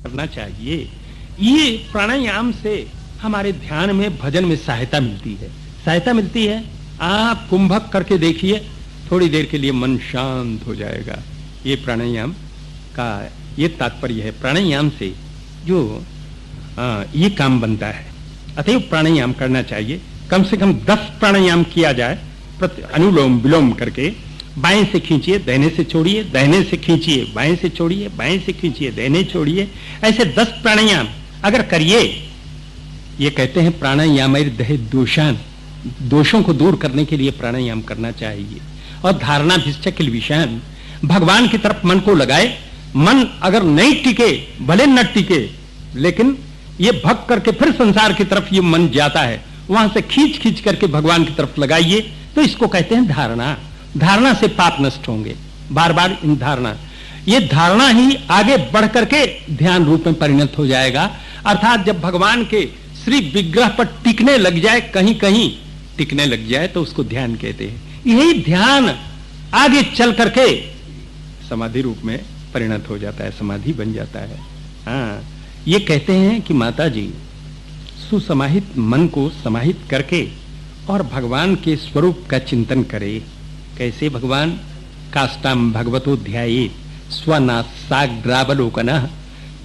करना चाहिए। ये प्राणायाम से हमारे ध्यान में, भजन में सहायता मिलती है, सहायता मिलती है। आप कुंभक करके देखिए, थोड़ी देर के लिए मन शांत हो जाएगा। ये प्राणायाम का ये तात्पर्य है। प्राणायाम से जो ये काम बनता है, अतएव प्राणायाम करना चाहिए। कम से कम 10 प्राणायाम किया जाए, अनुलोम विलोम करके। बाएं से खींचिए, दाहिने से छोड़िए, दाहिने से खींचिए, बाएं से छोड़िए, बाएं से खींचिए, दाहिने छोड़िए, ऐसे 10 प्राणायाम अगर करिए। ये कहते हैं प्राणायाम दहे दोषान, दोषों को दूर करने के लिए प्राणायाम करना चाहिए। और धारणा भिष्चकिल विषान, भगवान की तरफ मन को लगाए। मन अगर नहीं टिके, भले न टिके, लेकिन ये भग करके फिर संसार की तरफ ये मन जाता है, वहां से खींच खींच करके भगवान की तरफ लगाइए, तो इसको कहते हैं धारणा। धारणा से पाप नष्ट होंगे। बार बार इन धारणा, ये धारणा ही आगे बढ़ करके ध्यान रूप में परिणत हो जाएगा। अर्थात जब भगवान के श्री विग्रह पर टिकने लग जाए, कहीं कहीं टिकने लग जाए, तो उसको ध्यान कहते हैं। यही ध्यान आगे चल करके समाधि रूप में परिणत हो जाता है, समाधि बन जाता है। हाँ, ये कहते हैं कि माता जी सुसमाहित मन को समाहित करके और भगवान के स्वरूप का चिंतन करे। कैसे भगवान? काष्टाम भगवतो ध्याये स्वनासाग्रावलोकनः,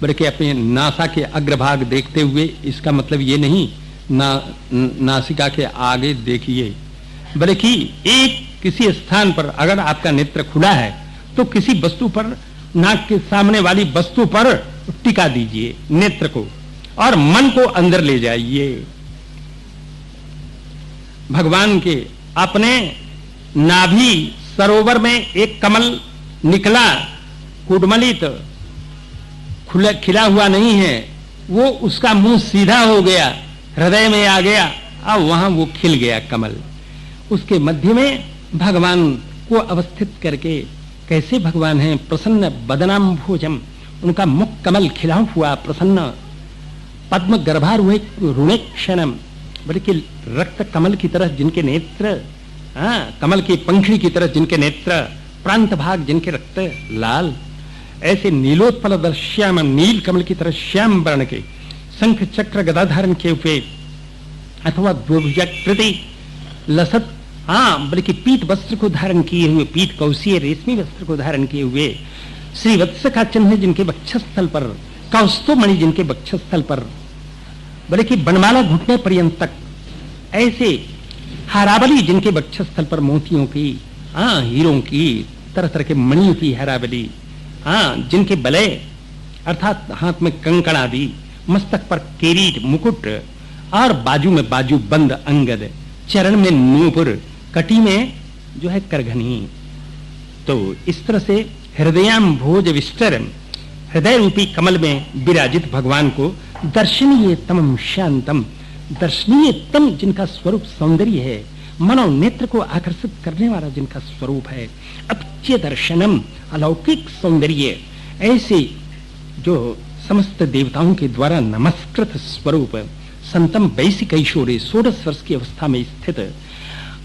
बल्कि अपने नासा के अग्रभाग देखते हुए, इसका मतलब ये नहीं नासिका के आगे देखिए, बल्कि एक किसी स्थान पर अगर आपका नेत्र खुला है तो किसी वस्तु पर, नाक के सामने वाली वस्तु पर टिका दीजिए नेत्र को और मन को अंदर ले जाइए। भगवान के अपने नाभि सरोवर में एक कमल निकला, कुडमलित, खिला हुआ नहीं है, वो उसका मुंह सीधा हो गया, हृदय में आ गया, अब वहां वो खिल गया कमल। उसके मध्य में भगवान को अवस्थित करके, कैसे भगवान हैं? प्रसन्न बदनाम भोजम, उनका मुख कमल खिला हुआ प्रसन्न, पद्म गर्भारुहे रुणेक्षणम, बल्कि रक्त कमल की तरह जिनके नेत्र, कमल की पंखड़ी की तरह जिनके नेत्र, प्रांत भाग जिनके रक्त लाल, ऐसे नीलोत्पल दर्श्याम, नील कमल की तरह श्याम वर्ण के, शंख चक्र गदा धारण किए हुए, अथवा द्विभुजाकृति लसत, बल्कि पीत वस्त्र को धारण किए हुए, पीत कौशीय रेशमी वस्त्र को धारण किए हुए, श्रीवत्स का चिन्ह जिनके वक्षस्थल पर, कौस्तुभमणि जिनके वक्षस्थल पर, बल्कि बनमाला घुटने पर्यंत तक, ऐसे हारावली जिनके वक्षस्थल पर मोतियों की, हीरों की, तरह तरह के मणियों की हारावली, जिनके बलय अर्थात हाथ में कंकण आदि, मस्तक पर किरीट मुकुट और बाजू में बाजू बंद अंगद, चरण में नूपुर, कटी में जो है करघनी। तो इस तरह से हृदयाम भोज विष्टरम, हृदय रूपी कमल में विराजित भगवान को दर्शनीय तमम शांतम, दर्शनीय तम जिनका स्वरूप सौंदर्य है, मनो नेत्र को आकर्षित करने वाला जिनका स्वरूप है, अप्य दर्शनम अलौकिक सौंदर्य, ऐसे जो समस्त देवताओं के द्वारा नमस्कृत स्वरूप, संतम वैसिक ऐश्वर्य, 16 वर्ष की अवस्था में स्थित,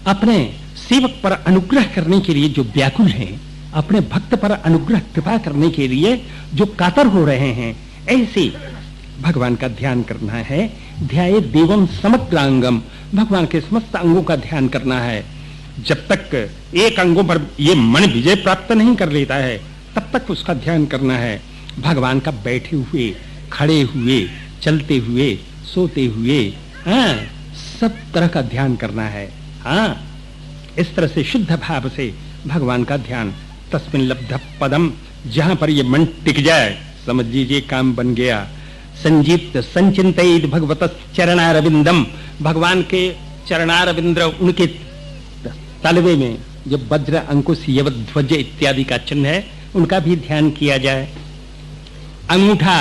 अपने सेवक पर अनुग्रह करने के लिए जो व्याकुल हैं, अपने भक्त पर अनुग्रह कृपा करने के लिए जो कातर हो रहे हैं, ऐसे भगवान का ध्यान करना है। ध्याये देवम समग्रांगम, भगवान के समस्त अंगों का ध्यान करना है। जब तक एक अंगों पर ये मन विजय प्राप्त नहीं कर लेता है, तब तक उसका ध्यान करना है। भगवान का बैठे हुए, खड़े हुए, चलते हुए, सोते हुए, सब तरह का ध्यान करना है। इस तरह से शुद्ध भाव से भगवान का ध्यान, तस्मिन लब्ध पदम, जहां पर ये मन टिक जाए, समझ लीजिए काम बन गया। संजीत संचिंतित भगवत चरणारविंदम, भगवान के चरणारविंद, उनके तलवे में जो वज्र अंकुश यवत ध्वज इत्यादि का चिन्ह है, उनका भी ध्यान किया जाए। अंगूठा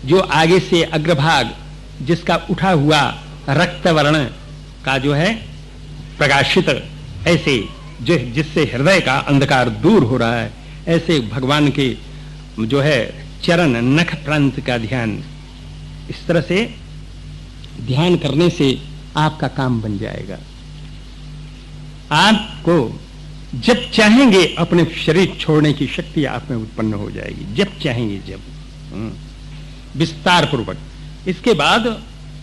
जो आगे से अग्रभाग जिसका उठा हुआ रक्त वर्ण का जो है प्रकाशित, ऐसे जो जिससे हृदय का अंधकार दूर हो रहा है, ऐसे भगवान के जो है चरण नख प्रांत का ध्यान, इस तरह से ध्यान करने से आपका काम बन जाएगा। आपको जब चाहेंगे अपने शरीर छोड़ने की शक्ति आप में उत्पन्न हो जाएगी, जब चाहेंगे। विस्तार पूर्वक। इसके बाद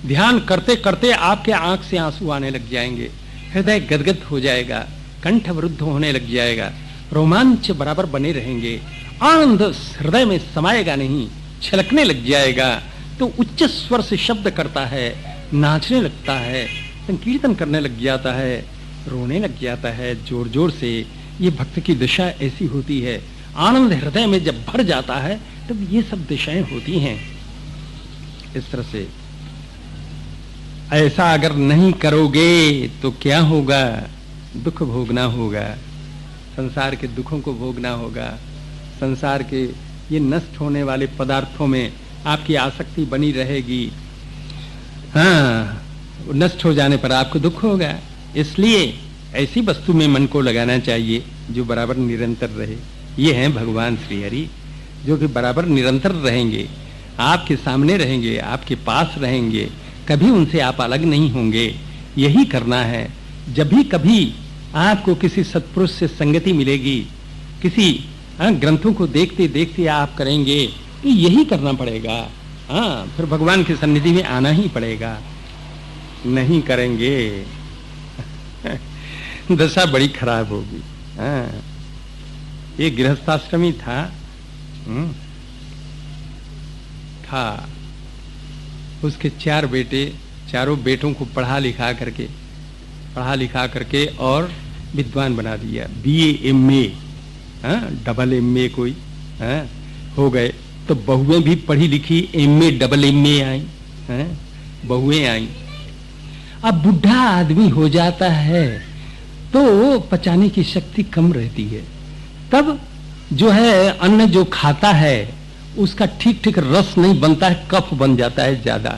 ध्यान करते करते आपके आंख से आंसू आने लग जाएंगे, हृदय गदगद हो जाएगा, कंठ अवरुद्ध होने लग जाएगा, रोमांच बराबर बने रहेंगे, आनंद हृदय में समाएगा नहीं, छलकने लग जाएगा। तो उच्च स्वर से शब्द करता है, नाचने लगता है, संकीर्तन करने लग जाता है, रोने लग जाता है जोर जोर से। ये भक्त की दशा ऐसी होती है। आनंद हृदय में जब भर जाता है तब ये सब दिशाएं होती हैं। इस तरह से ऐसा अगर नहीं करोगे तो क्या होगा? दुख भोगना होगा, संसार के दुखों को भोगना होगा, संसार के ये नष्ट होने वाले पदार्थों में आपकी आसक्ति बनी रहेगी। हाँ, नष्ट हो जाने पर आपको दुख होगा। इसलिए ऐसी वस्तु में मन को लगाना चाहिए जो बराबर निरंतर रहे। ये हैं भगवान श्री हरि, जो कि बराबर निरंतर रहेंगे, आपके सामने रहेंगे, आपके पास रहेंगे, कभी उनसे आप अलग नहीं होंगे। यही करना है। जब भी कभी आपको किसी सत्पुरुष से संगति मिलेगी, किसी ग्रंथों को देखते देखते आप करेंगे तो यही करना पड़ेगा। हाँ, फिर भगवान की सन्निधि में आना ही पड़ेगा। नहीं करेंगे दशा बड़ी खराब होगी। हाँ, ये गृहस्थाश्रमी था, उसके 4 बेटे, चारों बेटों को पढ़ा लिखा करके और विद्वान बना दिया। BA MA, डबल MA कोई हो गए। तो बहुएं भी पढ़ी लिखी MA डबल MA आई, बहुएं आई। अब बुढ़ा आदमी हो जाता है तो पचाने की शक्ति कम रहती है। तब जो है अन्न जो खाता है उसका ठीक ठीक रस नहीं बनता है, कफ बन जाता है ज्यादा।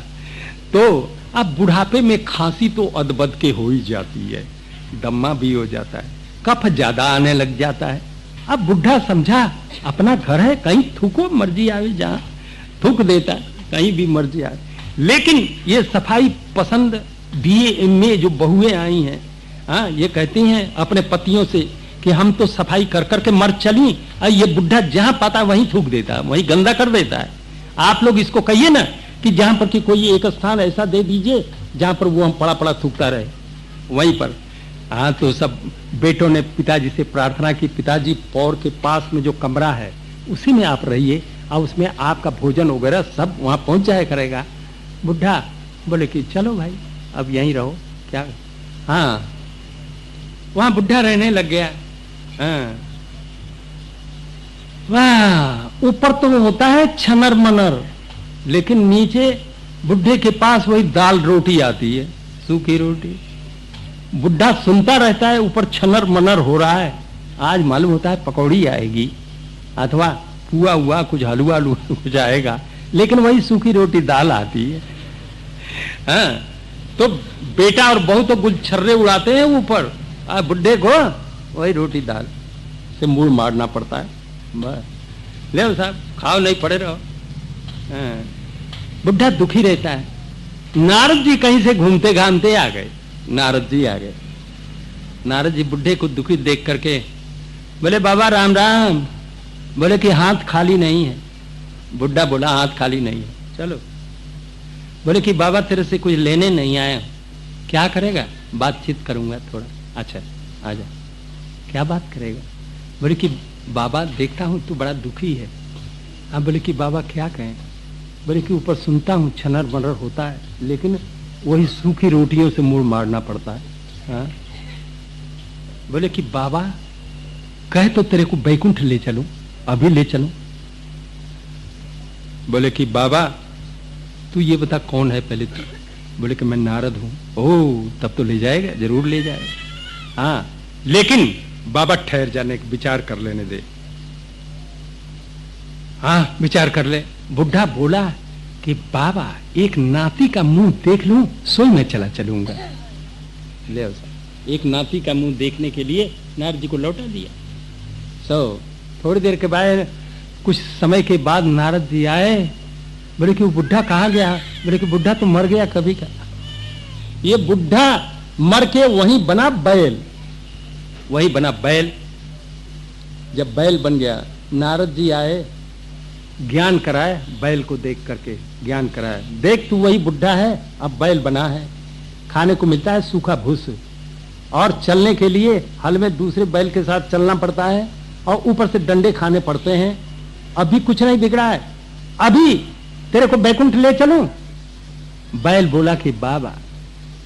तो अब बुढ़ापे में खांसी तो अदबद के हो ही जाती है, दम्मा भी हो जाता है, कफ ज्यादा आने लग जाता है। अब बुढ़ा समझा अपना घर है, कहीं थूको, मर्जी आवे जहां थूक देता है, कहीं भी मर्जी आवे। लेकिन ये सफाई पसंद BA MA जो बहुएं आई हैं, हाँ, ये कहती हैं अपने पतियों से कि हम तो सफाई कर करके मर चली, और ये बुढ़ा जहां पाता वहीं थूक देता है, वहीं गंदा कर देता है। आप लोग इसको कहिए ना कि जहां पर कि कोई एक स्थान ऐसा दे दीजिए जहां पर वो हम पड़ा पड़ा थूकता रहे, वहीं पर। हाँ, तो सब बेटों ने पिताजी से प्रार्थना की, पिताजी पौर के पास में जो कमरा है उसी में आप रहिए और उसमें आपका भोजन वगैरह सब वहां पहुंच जाया करेगा। बुढ़ा बोले कि चलो भाई अब यहीं रहो, क्या। हाँ, वहां बुढ़ा रहने लग गया। हाँ, वाह, ऊपर तो होता है छनर मनर, लेकिन नीचे बुढ़े के पास वही दाल रोटी आती है, सूखी रोटी। बुढ़ा सुनता रहता है ऊपर छनर मनर हो रहा है, आज मालूम होता है पकौड़ी आएगी अथवा पुआ हुआ कुछ हलवा कुछ आएगा, लेकिन वही सूखी रोटी दाल आती है। हाँ, तो बेटा और बहू तो गुलछर्रे उड़ाते हैं ऊपर, बुढ़े को वही रोटी दाल से मुंह मारना पड़ता है। बस ले साहब, खाओ नहीं पड़े रहो। हाँ, बुढ़ा दुखी रहता है। नारद जी कहीं से घूमते घामते आ गए, नारद जी आ गए। नारद जी बुढ़े को दुखी देख करके बोले बाबा राम राम। बोले कि हाथ खाली नहीं है। बुढ़ा बोला हाथ खाली नहीं है, चलो। बोले कि बाबा तेरे से कुछ लेने नहीं आया, क्या करेगा? बातचीत करूंगा थोड़ा। अच्छा आजा, क्या बात करेगा? बोले कि बाबा देखता हूं तू बड़ा दुखी है। अब बोले कि बाबा क्या कहें? बोले कि ऊपर सुनता हूं छनर बनर होता है, लेकिन वही सूखी रोटियों से मुंह मारना पड़ता है। हाँ? बोले कि बाबा कहे तो तेरे को बैकुंठ ले चलूं, अभी ले चलूं। बोले कि बाबा तू ये बता कौन है पहले तू? बोले कि मैं नारद हूं। ओह, तब तो ले जाएगा, जरूर ले जाएगा। हाँ, लेकिन बाबा ठहर जाने, विचार कर लेने दे। हाँ, विचार कर ले। बुढ़ा बोला कि बाबा एक नाती का मुंह देख लूं सोई मैं चला चलूंगा। ले एक नाती का मुंह देखने के लिए नारद जी को लौटा दिया। थोड़ी देर के बाद, कुछ समय के बाद नारद जी आए। बोले कि वो बुढ़ा कहाँ गया? बोले कि बुढ़ा तो मर गया कभी का। ये बुढ़ा मर के वहीं बना बैल, वही बना बैल। जब बैल बन गया, नारद जी आए ज्ञान कराए, बैल को देख करके ज्ञान कराए, देख तू वही बुढ़ा है, अब बैल बना है, खाने को मिलता है सूखा भूस, और चलने के लिए हल में दूसरे बैल के साथ चलना पड़ता है, और ऊपर से डंडे खाने पड़ते हैं। अभी कुछ नहीं बिगड़ा है, अभी तेरे को बैकुंठ ले चलूं। बैल बोला कि बाबा,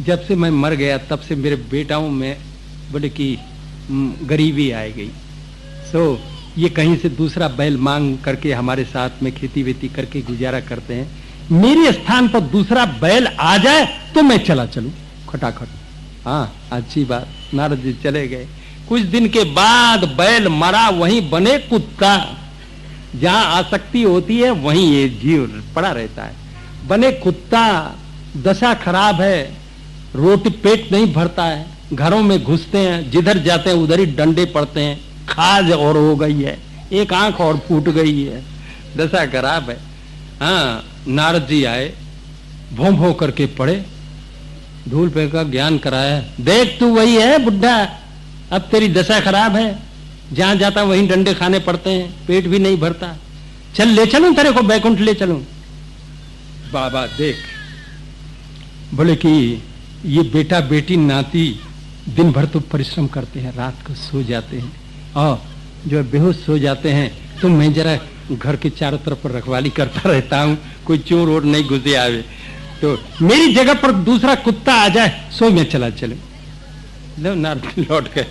जब से मैं मर गया तब से मेरे बेटाओं में बोले कि गरीबी आ गई, सो ये कहीं से दूसरा बैल मांग करके हमारे साथ में खेती वेती करके गुजारा करते हैं, मेरे स्थान पर दूसरा बैल आ जाए तो मैं चला चलूं खटाखट। हाँ, अच्छी बात। नारद जी चले गए। कुछ दिन के बाद बैल मरा, वहीं बने कुत्ता। जहां आसक्ति होती है वहीं ये जीव पड़ा रहता है। बने कुत्ता, दशा खराब है, रोटी पेट नहीं भरता है, घरों में घुसते हैं, जिधर जाते हैं उधर ही डंडे पड़ते हैं, खाज और हो गई है, एक आंख और फूट गई है, दशा खराब है। हाँ, नारद जी आए, भों भों करके पड़े, धूल पे का ज्ञान कराया, देख तू वही है बुढ़ा, अब तेरी दशा खराब है, जहां जाता वहीं डंडे खाने पड़ते हैं, पेट भी नहीं भरता, चल ले चलूं तेरे को बैकुंठ ले चलूं। बाबा देख, बोले कि ये बेटा बेटी नाती दिन भर तो परिश्रम करते हैं, रात को सो जाते हैं और जो बेहोश सो जाते हैं, तो मैं जरा घर के चारों तरफ रखवाली करता रहता हूँ, कोई चोर और नहीं घुसे आवे, तो मेरी जगह पर दूसरा कुत्ता आ जाए सो मैं चला चले। लो नारद लौट गए।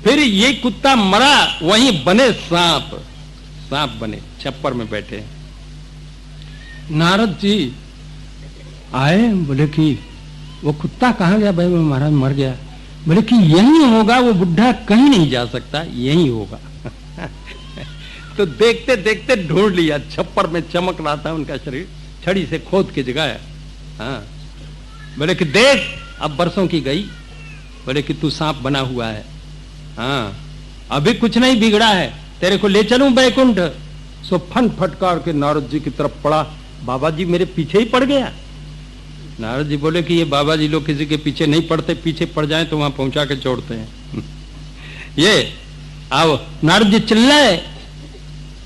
फिर ये कुत्ता मरा, वहीं बने सांप, सांप बने छप्पर में बैठे। नारद जी आए, बोले कि वो कुत्ता कहाँ गया? भाई वो महाराज मर गया। बोले कि यही होगा, वो बुढ़ा कहीं नहीं जा सकता, यही होगा। तो देखते देखते ढूंढ लिया, छप्पर में चमक रहा था उनका शरीर, छड़ी से खोद के जगाया। हाँ, बोले कि देख अब बरसों की गई, बोले कि तू सांप बना हुआ है, हाँ अभी कुछ नहीं बिगड़ा है, तेरे को ले चलूं बैकुंठ। सो फन फटकार के नारद जी की तरफ पड़ा, बाबा जी मेरे पीछे ही पड़ गया। नारद जी बोले कि ये बाबा जी लोग किसी के पीछे नहीं पड़ते, पीछे पड़ जाए तो वहां पहुंचा के छोड़ते हैं। ये आओ, नारद जी चिल्लाए,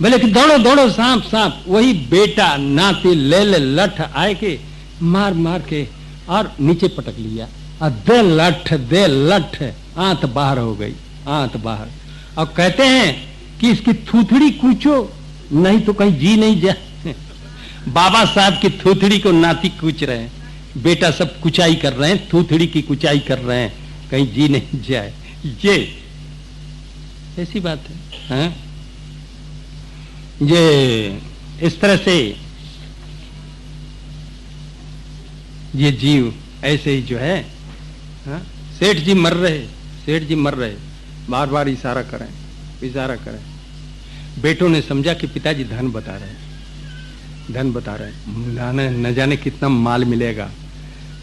बोले कि दौड़ो दौड़ो सांप सांप। वही बेटा नाती ले ले लठ आए के मार मार के और नीचे पटक लिया, और दे लठ, आंत बाहर हो गई, आंत बाहर। और कहते हैं कि इसकी थूथड़ी कूचो, नहीं तो कहीं जी नहीं जाए। बाबा साहब की थूथड़ी को नाती कूच रहे हैं, बेटा सब कुचाई कर रहे हैं, थूथड़ी की कुचाई कर रहे हैं, कहीं जी नहीं जाए। ये ऐसी बात है, हाँ? ये इस तरह से ये जीव ऐसे ही जो है, हाँ? सेठ जी मर रहे, सेठ जी मर रहे, बार बार इशारा करें, इशारा करें। बेटों ने समझा कि पिताजी धन बता रहे हैं, धन बता रहे हैं, न जाने कितना माल मिलेगा।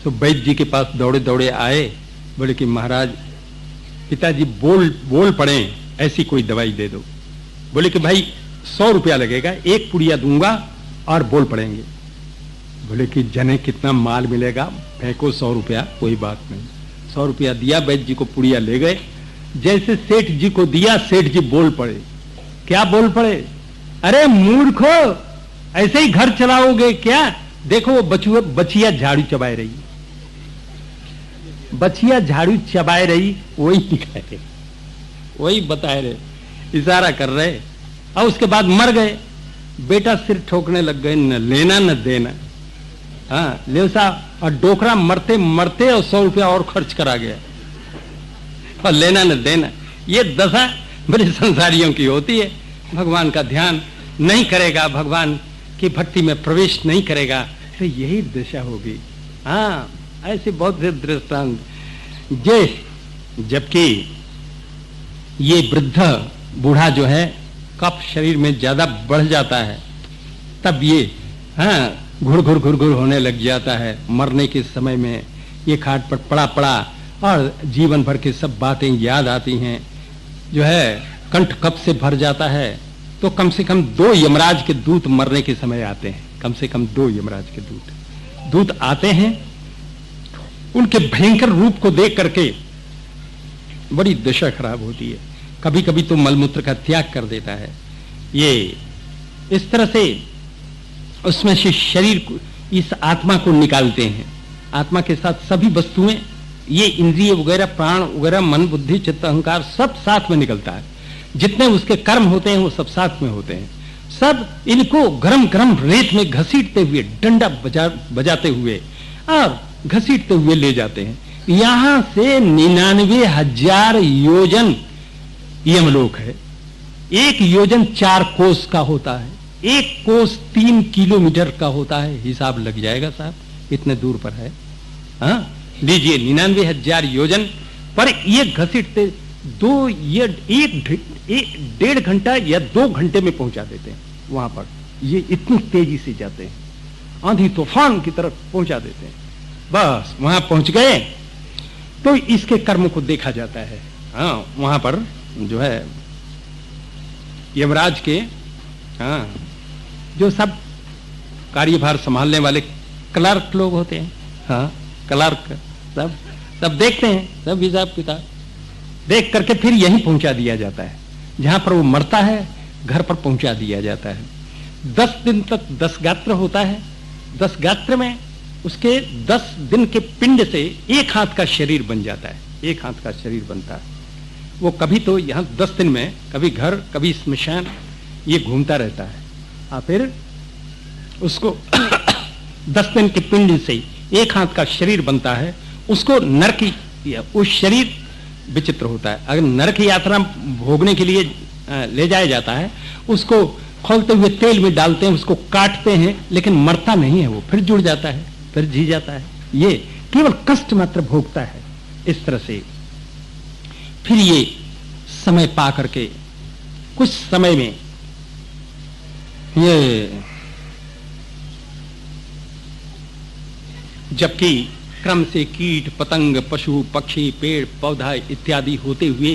तो वैद्य जी के पास दौड़े दौड़े आए, बोले कि महाराज पिताजी बोल पड़े, ऐसी कोई दवाई दे दो। बोले कि भाई 100 रुपया लगेगा, एक पुड़िया दूंगा और बोल पड़ेंगे। बोले कि जने कितना माल मिलेगा, फेंको 100 रुपया, कोई बात नहीं। 100 रुपया दिया, वैद्य जी को पुड़िया ले गए। जैसे सेठ जी को दिया, सेठ जी बोल पड़े। क्या बोल पड़े? अरे मूर्खो, ऐसे ही घर चलाओगे क्या? देखो वो बचिया झाड़ू चबाए रही, बचिया झाड़ू चबाए रही, वही दिखाए रहे, वही बताए रहे, इशारा कर रहे। और उसके बाद मर गए। बेटा सिर ठोकने लग गए, न लेना न देना। हाँ, लेवसा और डोकरा मरते मरते और 100 रुपया और खर्च करा गया, और लेना न देना। ये दशा बड़े संसारियों की होती है। भगवान का ध्यान नहीं करेगा, भगवान की भक्ति में प्रवेश नहीं करेगा, तो यही दशा होगी। हाँ, ऐसे बहुत से दृष्टांत। जबकि ये वृद्ध बूढ़ा जो है, कफ शरीर में ज्यादा बढ़ जाता है, तब ये हाँ घुर घुर घुर घुर होने लग जाता है। मरने के समय में ये खाट पर पड़ा पड़ा और जीवन भर की सब बातें याद आती हैं, जो है कंठ कफ से भर जाता है। तो कम से कम 2 यमराज के दूत मरने के समय आते हैं, कम से कम 2 यमराज के दूत आते हैं। उनके भयंकर रूप को देख करके बड़ी दशा खराब होती है। कभी कभी तो मलमूत्र का त्याग कर देता है। ये इस तरह से उसमें से शरीर को, इस आत्मा को निकालते हैं। आत्मा के साथ सभी वस्तुएं, ये इंद्रिय वगैरह, प्राण वगैरह, मन, बुद्धि, चित्त, अहंकार सब साथ में निकलता है। जितने उसके कर्म होते हैं वो सब साथ में होते हैं। सब इनको गरम गरम रेत में घसीटते हुए, डंडा बजाते हुए और घसीटते हुए ले जाते हैं। यहां से 99,000 योजन यमलोक है। एक योजन 4 कोस का होता है, एक कोस 3 किलोमीटर का होता है। हिसाब लग जाएगा साहब, इतने दूर पर है। हाँ, लीजिए 99,000 योजन पर ये घसीटते ये 1.5 घंटा या 2 घंटे में पहुंचा देते हैं वहां पर। ये इतनी तेजी से जाते हैं, आंधी तूफान की तरफ पहुंचा देते हैं। बस वहां पहुंच गए तो इसके कर्म को देखा जाता है। हाँ, वहां पर जो है यमराज के, हाँ, जो सब कार्यभार संभालने वाले क्लर्क लोग होते हैं, हाँ, क्लर्क सब देखते हैं, सब हिसाब किताब देख करके फिर यहीं पहुंचा दिया जाता है। जहां पर वो मरता है घर पर पहुंचा दिया जाता है। 10 दिन तक 10 गात्र होता है। 10 गात्र में उसके 10 दिन के पिंड से 1 हाथ का शरीर बन जाता है। 1 हाथ का शरीर बनता है। वो कभी तो यहाँ 10 दिन में कभी घर कभी स्मशान ये घूमता रहता है। और फिर उसको 10 दिन के पिंड से 1 हाथ का शरीर बनता है। उसको नरक, उस शरीर विचित्र होता है। अगर नरक यात्रा भोगने के लिए ले जाया जाता है, उसको खोलते हुए तेल में डालते हैं, उसको काटते हैं, लेकिन मरता नहीं है वो, फिर जुड़ जाता है, फिर जी जाता है। ये केवल कष्ट मात्र भोगता है इस तरह से। फिर ये समय पा करके कुछ समय में ये, जबकि क्रम से कीट पतंग पशु पक्षी पेड़ पौधा इत्यादि होते हुए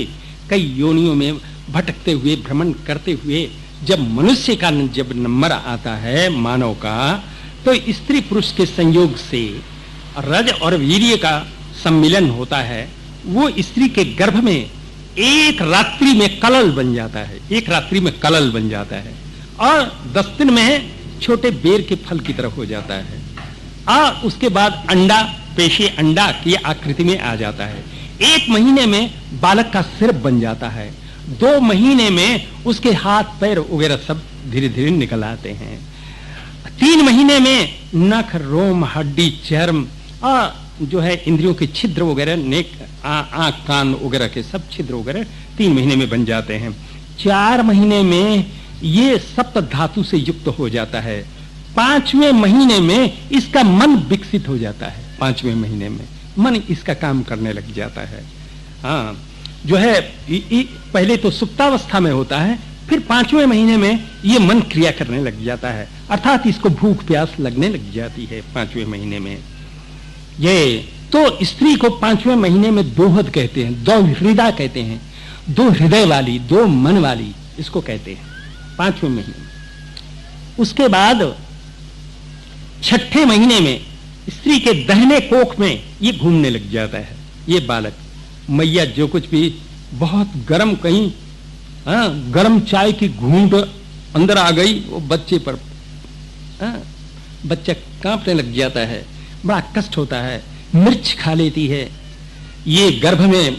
कई योनियों में भटकते हुए भ्रमण करते हुए जब मनुष्य का जब नंबर आता है मानव का, तो स्त्री पुरुष के संयोग से रज और वीर्य का सम्मिलन होता है। वो स्त्री के गर्भ में एक रात्रि में कलल बन जाता है, एक रात्रि में कलल बन जाता है और 10 दिन में छोटे बेर के फल की तरफ हो जाता है। और उसके बाद अंडा, पेशी अंडा की आकृति में आ जाता है। 1 महीने में बालक का सिर बन जाता है। 2 महीने में उसके हाथ पैर वगैरह सब धीरे धीरे निकल आते हैं। 3 महीने में नख रोम हड्डी चर्म और जो है इंद्रियों के छिद्र वगैरह, नेक आंख कान वगैरह के सब छिद्र वगैरह 3 महीने में बन जाते हैं। 4 महीने में ये सप्त धातु से युक्त हो जाता है। 5वें महीने में इसका मन विकसित हो जाता है। 5वें महीने में मन इसका काम करने लग जाता है। हाँ, जो है पहले तो सुप्तावस्था में होता है, फिर 5वें महीने में ये मन क्रिया करने लग जाता है, अर्थात इसको भूख प्यास लगने लग जाती है 5वें महीने में। ये तो स्त्री को 5वें महीने में दोहद कहते हैं, 2 हृदय कहते हैं, 2 हृदय वाली, 2 मन वाली इसको कहते हैं 5वें महीने में। उसके बाद 6ठे महीने में स्त्री के दाहिने कोख में ये घूमने लग जाता है ये बालक। मैया जो कुछ भी बहुत गर्म, कहीं गर्म चाय की घूंट अंदर आ गई, वो बच्चे पर बच्चा कांपने लग जाता है, बड़ा कष्ट होता है, मिर्च खा लेती है। ये गर्भ में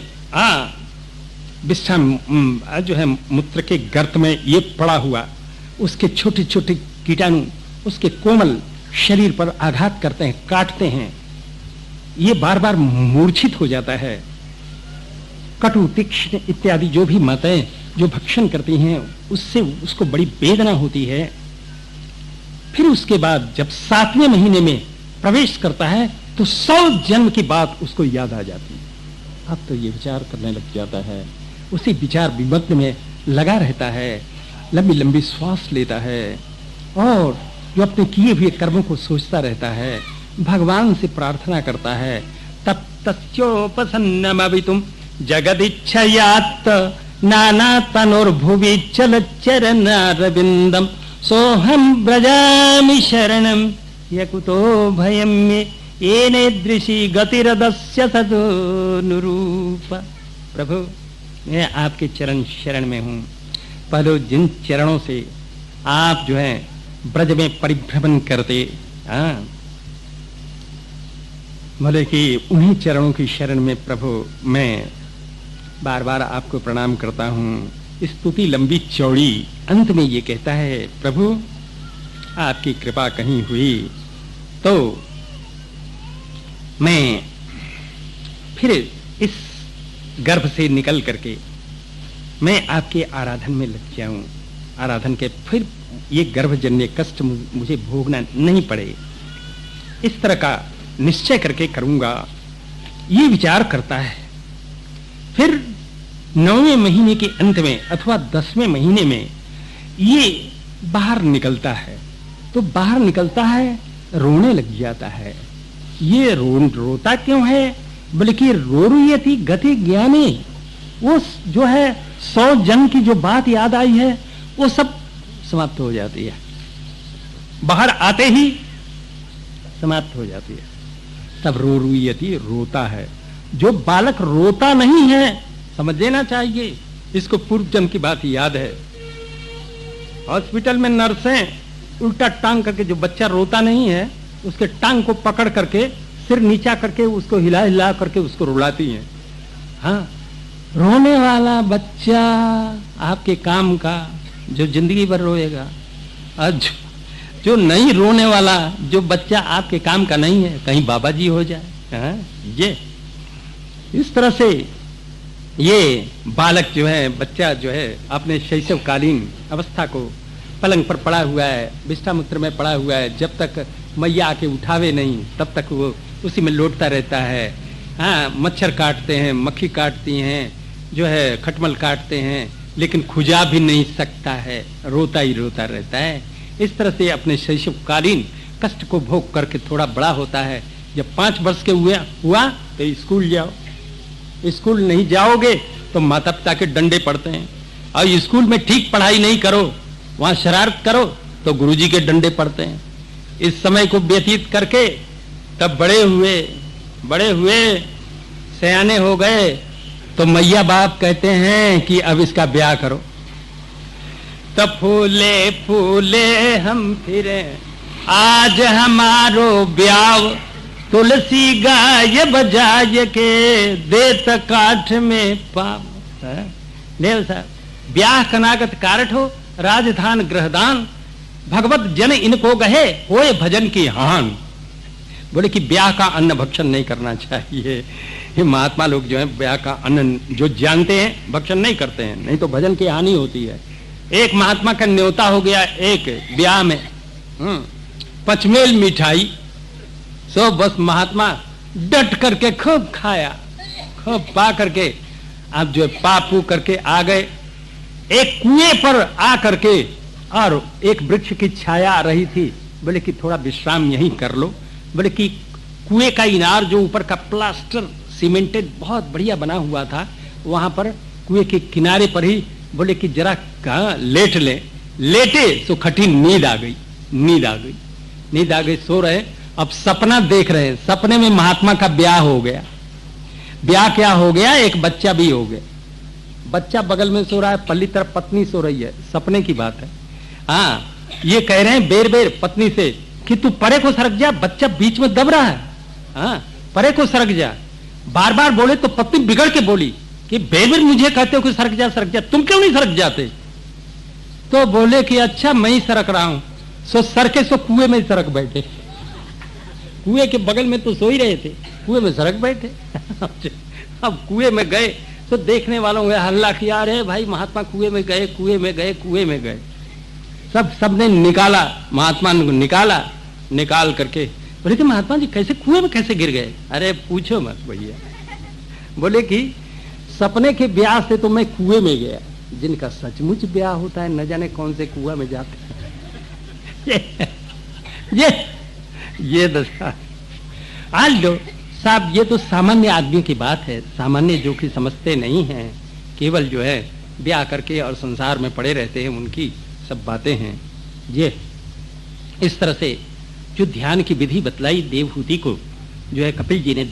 विष्ठा जो है मूत्र के गर्त में ये पड़ा हुआ, उसके छोटे छोटे कीटाणु उसके कोमल शरीर पर आघात करते हैं, काटते हैं। ये बार बार मूर्छित हो जाता है। कटु तीक्ष्ण इत्यादि जो भी माताएं जो भक्षण करती हैं, उससे उसको बड़ी वेदना होती है। फिर उसके बाद जब 7वें महीने में प्रवेश करता है तो 100 जन्म की बात उसको याद आ जाती है। अब तो ये विचार करने लग जाता है, उसी विचार विमग्न में लगा रहता है, लंबी लंबी श्वास लेता है और जो अपने किए हुए कर्मों को सोचता रहता है, भगवान से प्रार्थना करता है। तब तस्योपसन्नमवितुम जगदिच्छयात् नाना तनुर्भुवि चलच्चरणारविन्दम सोहम ब्रजामि शरणम यकुतो भयम मे येनेदृशी गतिरदस्य ततो नुरूप। प्रभु, मैं आपके चरण शरण में हूँ। पहले जिन चरणों से आप जो है ब्रज में परिभ्रमण करते, हाँ, बोले कि उन्हीं चरणों की शरण में प्रभु मैं बार बार आपको प्रणाम करता हूँ। स्तुति लंबी चौड़ी, अंत में ये कहता है प्रभु आपकी कृपा कहीं हुई तो मैं फिर इस गर्भ से निकल करके मैं आपके आराधन में लग जाऊं, आराधन के फिर ये गर्भजन्य कष्ट मुझे भोगना नहीं पड़े, इस तरह का निश्चय करके करूंगा, ये विचार करता है। फिर 9वें महीने के अंत में अथवा 10वें महीने में ये बाहर निकलता है, तो बाहर निकलता है रोने लग जाता है। ये रोता क्यों है? बल्कि रोरुयति गति ज्ञानी, वो जो है 100 जन की जो बात याद आई है वो सब समाप्त हो जाती है, बाहर आते ही समाप्त हो जाती है। तब रोरुयति रोता है। जो बालक रोता नहीं है समझ लेना चाहिए, इसको पूर्व जन्म की बात याद है। हॉस्पिटल में नर्सें उल्टा टांग करके, जो बच्चा रोता नहीं है उसके टांग को पकड़ करके सिर नीचा करके उसको हिला हिला करके उसको रुलाती हैं। हाँ, रोने वाला बच्चा आपके काम का जो जिंदगी भर रोएगा, और जो नहीं रोने वाला जो बच्चा आपके काम का नहीं है, कहीं बाबा जी हो जाए। हाँ, ये इस तरह से ये बालक जो है, बच्चा जो है अपने शैशवकालीन अवस्था को पलंग पर पड़ा हुआ है, विष्ठामूत्र में पड़ा हुआ है, जब तक मैया आके उठावे नहीं तब तक वो उसी में लौटता रहता है। हाँ, मच्छर काटते हैं, मक्खी काटती हैं, जो है खटमल काटते हैं, लेकिन खुजा भी नहीं सकता है, रोता ही रोता रहता है। इस तरह से अपने शैशवकालीन कष्ट को भोग करके थोड़ा बड़ा होता है। जब 5 वर्ष के हुआ तो स्कूल जाओ, स्कूल नहीं जाओगे तो माता पिता के डंडे पड़ते हैं, और स्कूल में ठीक पढ़ाई नहीं करो, वहां शरारत करो तो गुरुजी के डंडे पड़ते हैं। इस समय को व्यतीत करके तब बड़े हुए सयाने हो गए तो मैया बाप कहते हैं कि अब इसका ब्याह करो। तब फूले फूले हम फिरे आज हमारो ब्याह, तुलसी गाय बजाय के देत काठ में पाव। देव साहब ब्याह कनागत कारठ हो, राजधान ग्रहदान, भगवत जन इनको गहे होए भजन की हान। बोले कि ब्याह का अन्न भक्षण नहीं करना चाहिए। ये महात्मा लोग जो है ब्याह का अन्न जो जानते हैं भक्षण नहीं करते हैं, नहीं तो भजन की हानि होती है। एक महात्मा का न्योता हो गया एक ब्याह में, पचमेल मिठाई, सो बस महात्मा डट करके खूब खाया, खूब पा करके आप जो पा पू करके आ गए एक कुएं पर आ करके, और एक वृक्ष की छाया आ रही थी। बोले कि थोड़ा विश्राम यहीं कर लो। बोले कि कुएं का इनार जो ऊपर का प्लास्टर सीमेंटेड बहुत बढ़िया बना हुआ था, वहां पर कुएं के किनारे पर ही बोले कि जरा कहाँ लेट ले। लेटे तो खटी नींद आ गई, सो रहे। अब सपना देख रहे हैं, सपने में महात्मा का ब्याह हो गया। ब्याह क्या हो गया? एक बच्चा भी हो गया। बच्चा बगल में सो रहा है, पल्ली तरफ पत्नी सो रही है, सपने की बात है। हाँ, ये कह रहे हैं बेर बेर पत्नी से कि तू परे को सरक जा, बच्चा बीच में दब रहा है। हाँ, परे को सरक जा। बार बार बोले तो पत्नी बिगड़ के बोली कि बेर बेर मुझे कहते हो कि सरक जा, तुम क्यों नहीं सरक जाते? तो बोले कि अच्छा मैं ही सरक रहा हूं। सो सरके सो कुएं में सरक बैठे। कुएं के बगल में तो सो ही रहे थे, कुएं में सरक बैठे। अब कुएं में गए तो देखने वालों ने हल्ला किया, अरे भाई महात्मा कुएं में गए। सबने निकाला, महात्मा ने निकाला, निकाल करके बोले कि महात्मा जी कैसे कुएं में कैसे गिर गए? अरे पूछो मत भैया। बोले कि सपने के ब्याह से तो मैं कुएं में गया, जिनका सचमुच ब्याह होता है न जाने कौन से कुआं में जाते हैं। ये दशा। आज लो साहब, ये तो सामान्य आदमी की बात है, सामान्य जो कि समझते नहीं हैं, केवल जो है ब्याह करके और संसार में पड़े रहते हैं, उनकी सब बातें हैं। ये इस तरह से जो ध्यान की विधि बतलाई देवहूति को, जो है कपिल जी ने